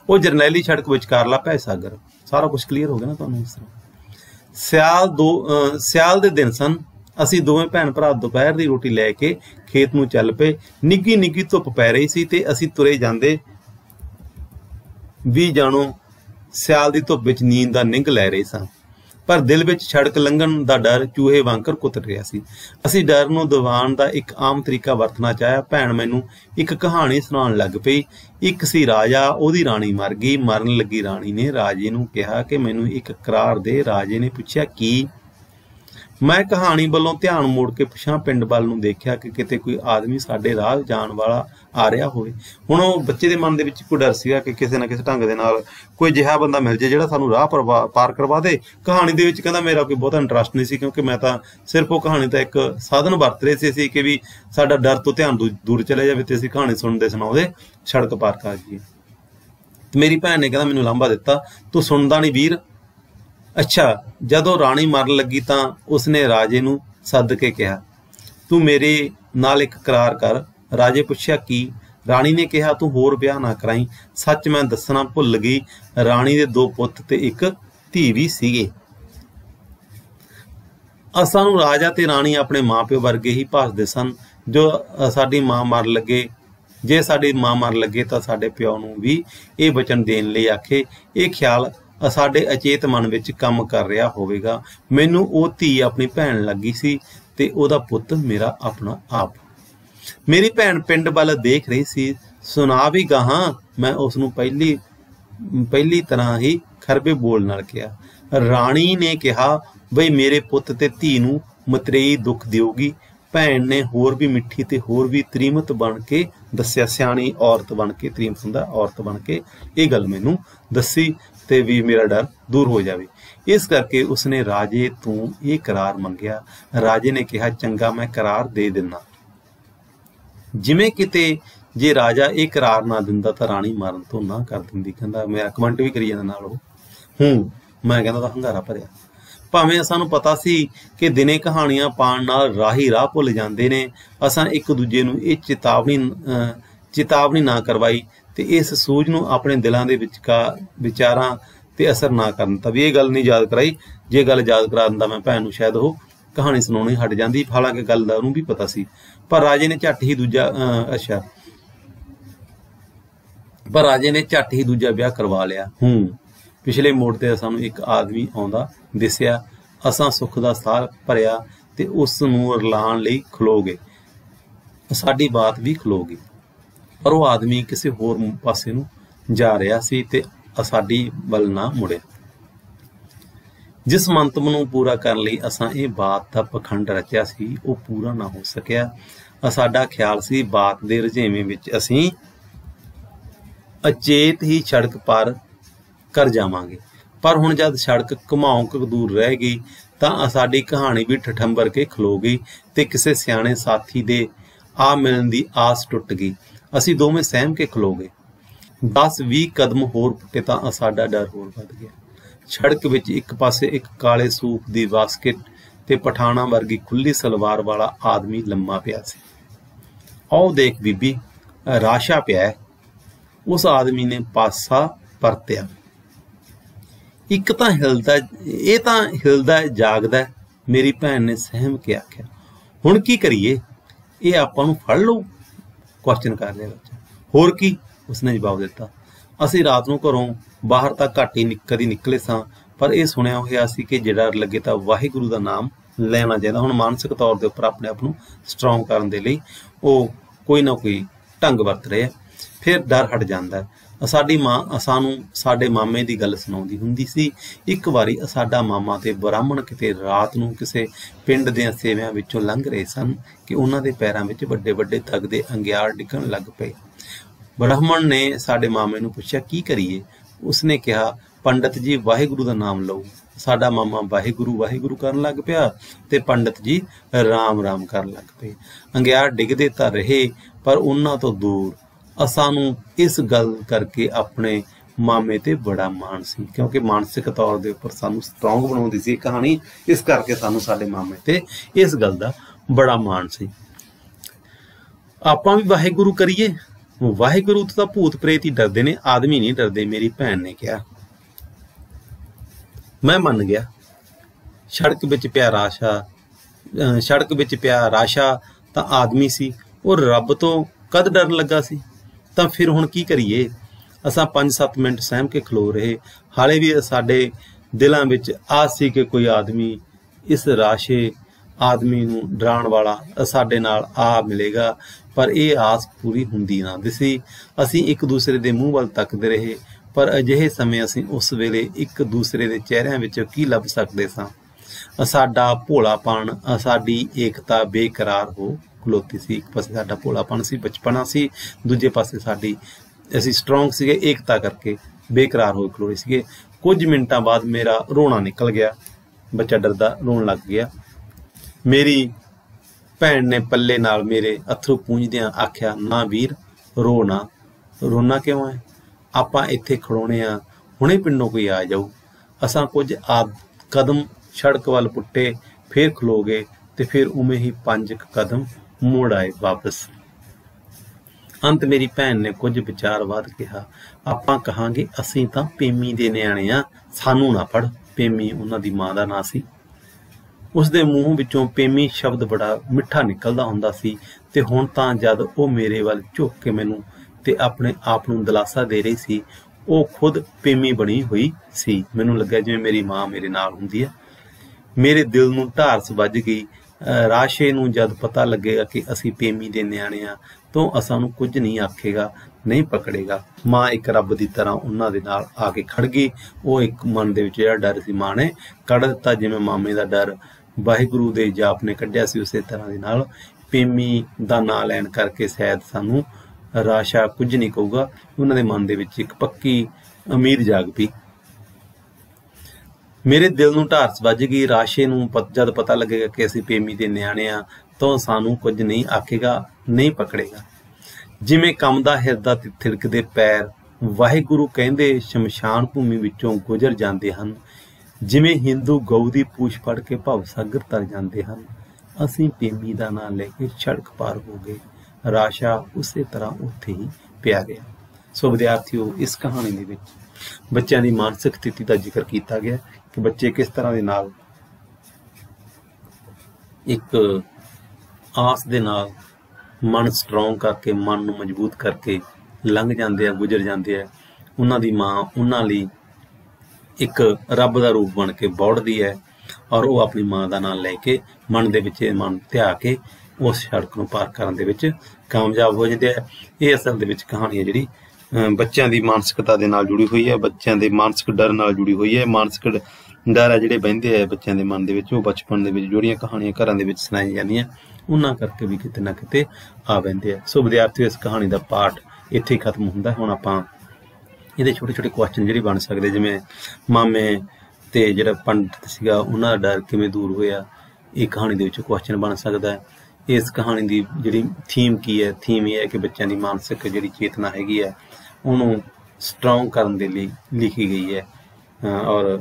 वो जरनैली सड़क विचकारला भै सागर। सारा कुछ क्लीयर हो गया ना तुहानूं इस तरह। सियाल दे दिन सन। असीं दोवें भैन भरा दोपहर दी रोटी लैके खेत नूं चल पे। निੱਘी निੱਘी धुੱਪ पै रही सी ते असीं तुरे जांदे भी जाणो सियाल दी धुੱਪ विच नींद दा निंघ लै रहे सां, पर दिल विच सड़क लंघण दा डर चूहे वांकर कुतर रिहा सी। असीं डर नूं दबाउण दा एक आम तरीका वरतना चाਹਿਆ। भैन मैनूं एक कहानी सुणाउण लग पई। एक सी राजा, ਉਹਦੀ राणी मर गई। मरन लगी राणी ने राजे नूं कहा कि मैनूं एक करार दे। राजे ने पुछया की? मैं कहानी वालों ध्यान मोड़ के पिछां पिंड वाल नूं देखिया कि किते कोई आदमी साडे राह जाण वाला आ रहा होवे। हुण ਉਹ ਬੱਚੇ ਦੇ ਮਨ ਦੇ ਵਿੱਚ ਕੋਈ ਡਰ ਸੀਗਾ ਕਿ ਕਿਸੇ ਨਾ ਕਿਸੇ ਢੰਗ ਦੇ ਨਾਲ ਕੋਈ ਅਜਿਹਾ ਬੰਦਾ ਮਿਲ ਜੇ ਜਿਹੜਾ ਸਾਨੂੰ ਰਾਹ ਪਾਰ ਕਰਵਾ ਦੇ। ਕਹਾਣੀ ਦੇ ਵਿੱਚ ਕਹਿੰਦਾ ਮੇਰਾ ਕੋਈ ਬਹੁਤਾ ਇੰਟਰਸਟ ਨਹੀਂ ਸੀ, ਕਿਉਂਕਿ ਮੈਂ ਤਾਂ ਸਿਰਫ ਉਹ ਕਹਾਣੀ ਦਾ ਇੱਕ ਸਾਧਨ ਵਰਤ ਰਹੇ ਸੀ ਕਿ ਵੀ ਸਾਡਾ ਡਰ ਤੋਂ ਧਿਆਨ ਦੂਰ ਚਲੇ ਜਾਵੇ ਤੇ ਅਸੀਂ ਕਹਾਣੀ ਸੁਣਦੇ ਸੁਣਾਉਂਦੇ ਸੜਕ ਪਾਰ ਕਰ ਜਾਈਏ। ਤੇ ਮੇਰੀ ਭੈਣ ਨੇ ਕਹਿੰਦਾ ਮੈਨੂੰ ਲਾਂਭਾ ਦਿੱਤਾ, ਤੂੰ ਸੁਣਦਾ ਨਹੀਂ ਵੀਰ। अच्छा, जदों राणी मरन लगी तां उसने राजे नूं सद के कहा, तू मेरे नाल एक करार कर। राजे पुछया की? राणी ने कहा, तू होर ब्याह ना कराई। सच मैं दसना भुल गई, राणी दे 2 पुत्त ते एक धी भी सीगे। असां नूं राजा ते राणी अपने माँ प्यो वर्गे ही भासदे सन। जो साडी माँ मर लगे, जे साडी माँ मर लगे तां साडे प्यो नूं भी ये वचन देण लई आखे। ये ख्याल साडे अचेत मन विच काम कर रहा होवेगा। मैनूं वो धी अपनी भैन लगी सी ते ओहदा पुत्त मेरा अपना आप। मेरी भैन पिंड वाल देख रही सी। सुना भी गाहां, मैं उसनूं पहली तरह ही खरबे बोल नाल कहा। राणी ने कहा, बई मेरे पुत्त ते धी नूं मतरेई दुख देऊगी। भैन ने होर भी मिठी ते होर भी तरीमत बन के दस्सिया। सियाणी औरत बन के, तरीमत हुंदा औरत बन के ये गल मैनूं दसी ते भी मेरा डर दूर हो जाए। इस करके उसने राजे तो ये करार मंगिया। राजे ने कहा, चंगा मैं करार दे दिना। जिमें किते जे राजा ये करार ना दिंदा तो राणी मारन तो ना कर दिंदी। कहंदा मेरा कमेंट भी करी जांदा नाल मैं कहंदा तां हंगारा भरिया। भावें सानूं पता सी कि दिने कहानियां पाण नाल राही राह भुल जांदे ने, असां एक दूजे नूं ये चेतावनी ना करवाई ते इस सूझ नूं अपने दिलां दे विचारां ते असर ना करन ता भी ये गल नहीं याद कराई। जे गल याद करा दिंदा मैं भैन नूं शायद वो कहानी सुनाउणी हट जांदी। हालांकि गल दा उहनूं भी पता सी, पर राजे ने झट ही दूजा ब्याह करवा लिया। पिछले मोड़ ते सानूं एक आदमी आउंदा दिसिया। असां सुख दा साह भरिया ते उस नूं रलाउण लई खलो गए। साडी बात भी खलो गई, पर वो आदमी किसी होर पासे नूं जा रहा सी ते साडी वल ना मुड़े। जिस मंतव नूं पूरा करन लई असां ये बात दा पखंड रचिया सी, वो पूरा ना हो सकिया। साडा ख्याल सी बात दे रजेवें विच असीं अचेत ही सड़क पार कर जावांगे, पर हुण जद सड़क घुमाओ दूर रह गई तां साडी कहानी भी ठठंबर के खलो गई ते किसी सियाणे साथी दे आ मिलण दी आस टुट गई। असीं दोवें सहम के खलो गए। 10-20 कदम होर पुट्टे तां साडा डर होर वध गया। सड़क विच एक पासे एक काले सूफ दी बास्केट ते पठाणा वर्गी खुली सलवार वाला आदमी लम्मा पिया सी। आओ देख बीबी, राशा पिया है। उस आदमी ने पासा परतिया। एक तां हिलदा जागदा। मेरी भैन ने सहम के आख्या, हुण की करिए? ये आपां नूं फड़ लऊ? क्वेश्चन कर लिया बच्चा। होर की? उसने जवाब दिता। असीं रात नूं घरों बाहर तां घट ही कदी निकले सां, पर यह सुनिया होया सी कि जे डर लगे तां वाहिगुरू दा नाम लेना चाहिए। हुण मानसिक तौर के उपर अपने आप नूं स्ट्रोंग करन दे लई वो कोई ना कोई ढंग वरत रहे, फिर डर हट जाता है। ਸਾਡੀ ਮਾਂ ਸਾਨੂੰ ਸਾਡੇ ਮਾਮੇ ਦੀ ਗੱਲ ਸੁਣਾਉਂਦੀ ਹੁੰਦੀ ਸੀ। ਇੱਕ ਵਾਰੀ ਸਾਡਾ ਮਾਮਾ ਤੇ ਬ੍ਰਾਹਮਣ ਕਿਤੇ ਰਾਤ ਨੂੰ ਕਿਸੇ ਪਿੰਡ ਦੇ ਸੇਵਿਆਂ ਵਿੱਚੋਂ ਲੰਘ ਰਹੇ ਸਨ ਕਿ ਉਹਨਾਂ ਦੇ ਪੈਰਾਂ ਵਿੱਚ ਵੱਡੇ ਵੱਡੇ ਤਗਦੇ ਅੰਗਿਆਰ ਡਿੱਗਣ ਲੱਗ ਪਏ। ਬ੍ਰਾਹਮਣ ਨੇ ਸਾਡੇ ਮਾਮੇ ਨੂੰ ਪੁੱਛਿਆ, ਕੀ ਕਰੀਏ? ਉਸਨੇ ਕਿਹਾ, ਪੰਡਤ ਜੀ ਵਾਹਿਗੁਰੂ ਦਾ ਨਾਮ ਲਓ। ਸਾਡਾ ਮਾਮਾ ਵਾਹਿਗੁਰੂ ਵਾਹਿਗੁਰੂ ਕਰਨ ਲੱਗ ਪਿਆ ਤੇ ਪੰਡਤ ਜੀ ਰਾਮ ਰਾਮ ਕਰਨ ਲੱਗ ਪਏ। ਅੰਗਿਆਰ ਡਿੱਗਦੇ ਤਾਂ ਰਹੇ ਪਰ ਉਹਨਾਂ ਤੋਂ ਦੂਰ। ਸਾਨੂੰ ਇਸ ਗੱਲ ਕਰਕੇ ਆਪਣੇ ਮਾਮੇ ਤੇ ਬੜਾ ਮਾਣ ਸੀ, ਕਿਉਂਕਿ ਮਾਨਸਿਕ ਤੌਰ ਦੇ ਉੱਪਰ ਸਾਨੂੰ ਸਟਰੋਂਗ ਬਣਾਉਂਦੀ ਸੀ ਕਹਾਣੀ। ਇਸ ਕਰਕੇ ਸਾਨੂੰ ਸਾਡੇ ਮਾਮੇ ਤੇ ਇਸ ਗੱਲ ਦਾ ਬੜਾ ਮਾਣ ਸੀ। ਆਪਾਂ ਵੀ ਵਾਹਿਗੁਰੂ ਕਰੀਏ। ਵਾਹਿਗੁਰੂ ਤੋਂ ਤਾਂ ਭੂਤ ਪ੍ਰੇਤ ਹੀ ਡਰਦੇ ਨੇ, ਆਦਮੀ ਨਹੀਂ ਡਰਦੇ, ਮੇਰੀ ਭੈਣ ਨੇ ਕਿਹਾ। ਮੈਂ ਮੰਨ ਗਿਆ। ਸੜਕ ਵਿੱਚ ਪਿਆ ਰਾਸ਼ਾ ਤਾਂ ਆਦਮੀ ਸੀ, ਉਹ ਰੱਬ ਤੋਂ ਕਦ ਡਰਨ ਲੱਗਾ ਸੀ। ਤਾਂ ਫਿਰ ਹੁਣ ਕੀ ਕਰੀਏ? ਅਸਾਂ 5-7 ਮਿੰਟ ਸਹਿਮ ਕੇ ਖਲੋ ਰਹੇ। ਹਾਲੇ ਵੀ ਸਾਡੇ ਦਿਲਾਂ ਵਿੱਚ ਆਸ ਸੀ ਕਿ ਕੋਈ ਆਦਮੀ, ਇਸ ਰਾਸ਼ੇ ਆਦਮੀ ਨੂੰ ਡਰਾਉਣ ਵਾਲਾ ਸਾਡੇ ਨਾਲ ਆ ਮਿਲੇਗਾ, ਪਰ ਇਹ ਆਸ ਪੂਰੀ ਹੁੰਦੀ ਨਾ ਦਿਸੀ। ਅਸੀਂ ਇੱਕ ਦੂਸਰੇ ਦੇ ਮੂੰਹ ਵੱਲ ਤੱਕਦੇ ਰਹੇ, ਪਰ ਅਜਿਹੇ ਸਮੇਂ ਅਸੀਂ ਉਸ ਵੇਲੇ ਇੱਕ ਦੂਸਰੇ ਦੇ ਚਿਹਰਿਆਂ ਵਿੱਚ ਕੀ ਲੱਭ ਸਕਦੇ ਸਾਂ? ਸਾਡਾ ਭੋਲਾਪਣ, ਸਾਡੀ ਏਕਤਾ ਬੇਕਰਾਰ ਹੋ ਖਲੋਤੀ ਸੀ। ਇੱਕ ਪਾਸੇ ਸਾਡਾ ਭੋਲਾਪਣ ਸੀ, ਬਚਪਨਾ ਸੀ, ਦੂਜੇ ਪਾਸੇ ਅਸੀਂ ਸਟਰੋਂਗ ਸੀਗੇ, ਏਕਤਾ ਕਰਕੇ ਬੇਕਰਾਰ ਹੋਏ ਖਲੋਏ ਸੀਗੇ। ਕੁਝ ਮਿੰਟਾਂ ਬਾਅਦ ਮੇਰਾ ਰੋਣਾ ਨਿਕਲ ਗਿਆ। ਬੱਚਾ ਡਰਦਾ ਰੋਣ ਲੱਗ ਗਿਆ। ਮੇਰੀ ਭੈਣ ਨੇ ਪੱਲੇ ਨਾਲ ਮੇਰੇ ਅੱਥਰੂ ਪੂੰਝਦਿਆਂ ਆਖਿਆ, ਨਾ ਵੀਰ ਰੋ ਨਾ। ਰੋਣਾ ਕਿਉਂ ਹੈ? ਆਪਾਂ ਇੱਥੇ ਖੜੋਣੇ ਆ, ਹੁਣੇ ਪਿੰਡੋਂ ਕੋਈ ਆ ਜਾਊ। ਅਸਾਂ ਕੁਝ ਕਦਮ ਸੜਕ ਵੱਲ ਪੁੱਟੇ, ਫੇਰ ਖਲੋ ਗਏ ਤੇ ਫਿਰ ਉਵੇਂ ਹੀ 5 ਕਦਮ ਮੁੜ ਆਏ ਵਾਪਸ। ਅੰਤ ਮੇਰੀ ਭੈਣ ਨੇ ਕੁਝ ਵਿਚਾਰ ਬਾਅਦ ਕਿਹਾ, ਆਪਾਂ ਕਹਾਂਗੇ ਅਸੀਂ ਤਾਂ ਪੇਮੀ ਦੇ ਨਿਆਣੇ ਆ, ਸਾਨੂੰ ਨਾ ਫੜ। ਪੇਮੀ ਉਹਨਾਂ ਦੀ ਮਾਂ ਦਾ ਨਾਂ ਸੀ। ਉਸਦੇ ਮੂੰਹ ਵਿੱਚੋਂ ਪੇਮੀ ਸ਼ਬਦ ਬੜਾ ਮਿੱਠਾ ਨਿਕਲਦਾ ਹੁੰਦਾ ਸੀ ਤੇ ਹੁਣ ਤਾਂ ਜਦ ਉਹ ਮੇਰੇ ਵੱਲ ਝੁੱਕ ਕੇ ਮੈਨੂੰ ਤੇ ਆਪਣੇ ਆਪ ਨੂੰ ਦਿਲਾਸਾ ਦੇ ਰਹੀ ਸੀ, ਉਹ ਖੁਦ ਪੇਮੀ ਬਣੀ ਹੋਈ ਸੀ। ਮੈਨੂੰ ਲੱਗਿਆ ਜਿਵੇਂ ਮੇਰੀ ਮਾਂ ਮੇਰੇ ਨਾਲ ਹੁੰਦੀ ਹੈ। ਮੇਰੇ ਦਿਲ ਨੂੰ ਢਾਰਸ ਵੱਜ ਗਈ। ਰਾਸ਼ੇ ਨੂੰ ਜਦ ਪਤਾ ਲੱਗੇਗਾ ਕਿ ਅਸੀਂ ਪੇਮੀ ਦੇ ਨਿਆਣੇ ਆ ਤਾਂ ਸਾਨੂੰ ਕੁਝ ਨਹੀਂ ਆਖੇਗਾ, ਨਹੀਂ ਪਕੜੇਗਾ। ਮਾਂ ਇੱਕ ਰੱਬ ਦੀ ਤਰ੍ਹਾਂ ਉਹਨਾਂ ਦੇ ਨਾਲ ਆ ਕੇ ਖੜ ਗਈ। ਉਹ ਇੱਕ ਮਨ ਦੇ ਵਿੱਚ ਜਿਹੜਾ ਡਰ ਸੀ ਮਾਂ ਨੇ ਕੱਢ ਦਿੱਤਾ। ਜਿਵੇਂ ਮਾਮੇ ਦਾ ਡਰ ਵਾਹਿਗੁਰੂ ਦੇ ਜਾਪ ਨੇ ਕੱਢਿਆ ਸੀ, ਉਸੇ ਤਰ੍ਹਾਂ ਦੇ ਨਾਲ ਪੇਮੀ ਦਾ ਨਾਂ ਲੈਣ ਕਰਕੇ ਸ਼ਾਇਦ ਸਾਨੂੰ ਰਾਸ਼ਾ ਕੁਝ ਨਹੀਂ ਕਹੂਗਾ। ਉਹਨਾਂ ਦੇ ਮਨ ਦੇ ਵਿੱਚ ਇੱਕ ਪੱਕੀ ਉਮੀਦ ਜਾਗ ਪਈ। ਮੇਰੇ ਦਿਲ ਨੂੰ ਢਾਰਸ ਵੱਜ ਗਈ। ਰਾਸ਼ੇ ਨੂੰ ਜਦ ਪਤਾ ਲੱਗੇਗਾ ਕਿ ਅਸੀਂ ਪੇਮੀ ਦੇ ਨਿਆਣੇ ਆ ਤਾਂ ਸਾਨੂੰ ਕੁਝ ਨਹੀਂ ਆਖੇਗਾ, ਨਹੀਂ ਪਕੜੇਗਾ। ਜਿਵੇਂ ਕੰਬਦਾ ਹਿਰਦਾ ਤੇ ਥਿਰਕਦੇ ਪੈਰ ਵਾਹਿਗੁਰੂ ਕਹਿੰਦੇ ਸ਼ਮਸ਼ਾਨ ਭੂਮੀ ਵਿੱਚੋਂ ਗੁਜ਼ਰ ਜਾਂਦੇ ਹਨ, ਜਿਵੇਂ ਹਿੰਦੂ ਗਊ ਦੀ ਪੂਛ ਫੜ ਕੇ ਭਵ ਸਾਗਰ ਤਰ ਜਾਂਦੇ ਹਨ, ਅਸੀਂ ਪੇਮੀ ਦਾ ਨਾਂ ਲੈ ਕੇ ਸੜਕ ਪਾਰ ਹੋ ਗਏ। ਰਾਸ਼ਾ ਉਸੇ ਤਰ੍ਹਾਂ ਉੱਥੇ ਹੀ ਪਿਆ ਗਿਆ। ਸੋ ਵਿਦਿਆਰਥੀਓ, ਇਸ ਕਹਾਣੀ ਦੇ ਵਿੱਚ ਬੱਚਿਆਂ ਦੀ ਮਾਨਸਿਕ ਸਥਿਤੀ ਦਾ ਜ਼ਿਕਰ ਕੀਤਾ ਗਿਆ ਕਿ ਬੱਚੇ ਕਿਸ ਤਰ੍ਹਾਂ ਦੇ ਨਾਲ ਇੱਕ ਆਸ ਦੇ ਨਾਲ ਮਨ ਸਟਰੋਂਗ ਕਰਕੇ, ਮਨ ਨੂੰ ਮਜ਼ਬੂਤ ਕਰਕੇ ਲੰਘ ਜਾਂਦੇ ਆ, ਗੁਜ਼ਰ ਜਾਂਦੇ ਆ। ਉਹਨਾਂ ਦੀ ਮਾਂ ਉਹਨਾਂ ਲਈ ਇੱਕ ਰੱਬ ਦਾ ਰੂਪ ਬਣ ਕੇ ਬੌੜਦੀ ਹੈ ਔਰ ਉਹ ਆਪਣੀ ਮਾਂ ਦਾ ਨਾਮ ਲੈ ਕੇ ਮਨ ਦੇ ਵਿੱਚ ਮਨ ਧਿਆ ਕੇ ਉਸ ਸੜਕ ਨੂੰ ਪਾਰ ਕਰਨ ਦੇ ਵਿੱਚ ਕਾਮਯਾਬ ਹੋ ਜਾਂਦੇ ਆ। ਇਹ ਅਸਲ ਦੇ ਵਿੱਚ ਕਹਾਣੀ ਹੈ ਜਿਹੜੀ ਬੱਚਿਆਂ ਦੀ ਮਾਨਸਿਕਤਾ ਦੇ ਨਾਲ ਜੁੜੀ ਹੋਈ ਹੈ, ਬੱਚਿਆਂ ਦੇ ਮਾਨਸਿਕ ਡਰ ਨਾਲ ਜੁੜੀ ਹੋਈ ਹੈ। ਮਾਨਸਿਕ ਡਰ ਹੈ ਜਿਹੜੇ ਬਹਿੰਦੇ ਆ ਬੱਚਿਆਂ ਦੇ ਮਨ ਦੇ ਵਿੱਚ, ਉਹ ਬਚਪਨ ਦੇ ਵਿੱਚ ਜਿਹੜੀਆਂ ਕਹਾਣੀਆਂ ਘਰਾਂ ਦੇ ਵਿੱਚ ਸੁਣਾਈਆਂ ਜਾਂਦੀਆਂ ਉਹਨਾਂ ਕਰਕੇ ਵੀ ਕਿਤੇ ਨਾ ਕਿਤੇ ਆ ਬਹਿੰਦੇ ਆ। ਸੋ ਵਿਦਿਆਰਥੀਓ, ਇਸ ਕਹਾਣੀ ਦਾ ਪਾਠ ਇੱਥੇ ਹੀ ਖਤਮ ਹੁੰਦਾ। ਹੁਣ ਆਪਾਂ ਇਹਦੇ ਛੋਟੇ ਛੋਟੇ ਕੁਐਸਚਨ ਜਿਹੜੇ ਬਣ ਸਕਦੇ, ਜਿਵੇਂ ਮਾਮੇ ਤੇ ਜਿਹੜਾ ਪੰਡਤ ਸੀਗਾ ਉਹਨਾਂ ਦਾ ਡਰ ਕਿਵੇਂ ਦੂਰ ਹੋਇਆ, ਇਹ ਕਹਾਣੀ ਦੇ ਵਿੱਚ ਕੁਐਸਚਨ ਬਣ ਸਕਦਾ ਹੈ। ਇਸ ਕਹਾਣੀ ਦੀ ਜਿਹੜੀ ਥੀਮ ਕੀ ਹੈ? ਥੀਮ ਇਹ ਹੈ ਕਿ ਬੱਚਿਆਂ ਦੀ ਮਾਨਸਿਕ ਜਿਹੜੀ ਚੇਤਨਾ ਹੈਗੀ ਹੈ ਉਹਨੂੰ ਸਟਰੋਂਗ ਕਰਨ ਦੇ ਲਈ ਲਿਖੀ ਗਈ ਹੈ ਔਰ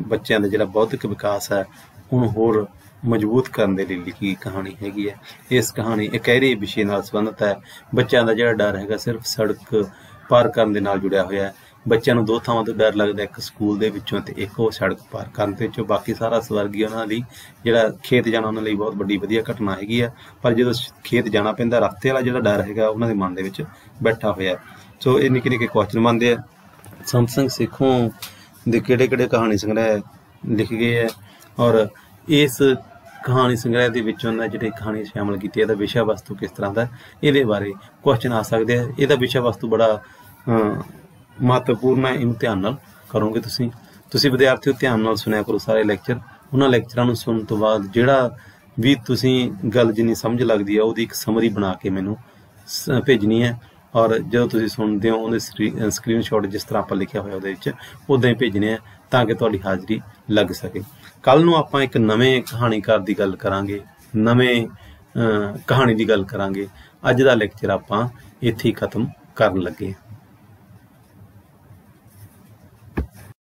ਬੱਚਿਆਂ ਦਾ ਜਿਹੜਾ ਬੌਧਿਕ ਵਿਕਾਸ ਹੈ ਉਹਨੂੰ ਹੋਰ ਮਜ਼ਬੂਤ ਕਰਨ ਦੇ ਲਈ ਲਿਖੀ ਕਹਾਣੀ ਹੈਗੀ ਹੈ। ਇਸ ਕਹਾਣੀ ਇਕਹਿਰੇ ਵਿਸ਼ੇ ਨਾਲ ਸੰਬੰਧਿਤ ਹੈ। ਬੱਚਿਆਂ ਦਾ ਜਿਹੜਾ ਡਰ ਹੈਗਾ ਸਿਰਫ ਸੜਕ ਪਾਰ ਕਰਨ ਦੇ ਨਾਲ ਜੁੜਿਆ ਹੋਇਆ ਹੈ। ਬੱਚਿਆਂ ਨੂੰ ਦੋ ਥਾਵਾਂ ਤੋਂ ਡਰ ਲੱਗਦਾ, ਇੱਕ ਸਕੂਲ ਦੇ ਵਿੱਚੋਂ ਤੇ ਇੱਕ ਉਹ ਸੜਕ ਪਾਰ ਕਰਨ ਦੇ ਵਿੱਚੋਂ। ਬਾਕੀ ਸਾਰਾ ਸਵਰਗੀ ਉਹਨਾਂ ਲਈ ਜਿਹੜਾ ਖੇਤ ਜਾਣਾ ਉਹਨਾਂ ਲਈ ਬਹੁਤ ਵੱਡੀ ਵਧੀਆ ਘਟਨਾ ਹੈਗੀ ਆ, ਪਰ ਜਦੋਂ ਖੇਤ ਜਾਣਾ ਪੈਂਦਾ ਰਸਤੇ ਵਾਲਾ ਜਿਹੜਾ ਡਰ ਹੈਗਾ ਉਹਨਾਂ ਦੇ ਮਨ ਦੇ ਵਿੱਚ ਬੈਠਾ ਹੋਇਆ। ਸੋ ਇਹ ਨਿੱਕੇ ਨਿੱਕੇ ਕੁਐਸਚਨ ਬਣਦੇ ਆ। ਸੰਤ ਸਿੰਘ ਸੇਖੋਂ ਦੇ ਕਿਹੜੇ ਕਿਹੜੇ ਕਹਾਣੀ ਸੰਗ੍ਰਹਿ ਲਿਖੇ ਗਏ ਹੈ ਔਰ ਇਸ ਕਹਾਣੀ ਸੰਗ੍ਰਹਿ ਦੇ ਵਿੱਚ ਉਹਨਾਂ ਜਿਹੜੇ ਕਹਾਣੀ ਸ਼ਾਮਲ ਕੀਤੀ, ਇਹਦਾ ਵਿਸ਼ਾ ਵਸਤੂ ਕਿਸ ਤਰ੍ਹਾਂ ਦਾ, ਇਹਦੇ ਬਾਰੇ ਕੁਐਸਚਨ ਆ ਸਕਦੇ ਆ। ਇਹਦਾ ਵਿਸ਼ਾ ਵਸਤੂ ਬੜਾ महत्वपूर्ण है, इनू ध्यान नाल करोगे तुसीं विद्यार्थियों ध्यान नाल सुनिया करो सारे लैक्चर। उन्हां लैक्चरां नूं सुनन तो बाद जिहड़ा भी तुसीं गल जिन्नी समझ लगदी है ਉਹਦੀ एक समरी बना के मैनूं भेजनी है, और ਜਦੋਂ ਤੁਸੀਂ सुनते हो ਉਹਦੇ स्क्रीनशॉट जिस तरह ਆਪਾਂ लिखिया होया ਉਹਦੇ ਵਿੱਚ उदां ही भेजने हैं ਤਾਂ ਕਿ ਤੁਹਾਡੀ ਹਾਜ਼ਰੀ ਲੱਗ ਸਕੇ। ਕੱਲ ਨੂੰ ਆਪਾਂ ਇੱਕ ਨਵੇਂ ਕਹਾਣੀਕਾਰ ਦੀ ਗੱਲ ਕਰਾਂਗੇ, ਨਵੇਂ ਕਹਾਣੀ ਦੀ ਗੱਲ ਕਰਾਂਗੇ। ਅੱਜ ਦਾ ਲੈਕਚਰ ਆਪਾਂ ਇੱਥੇ ਹੀ ਖਤਮ ਕਰਨ ਲੱਗੇ ਹਾਂ।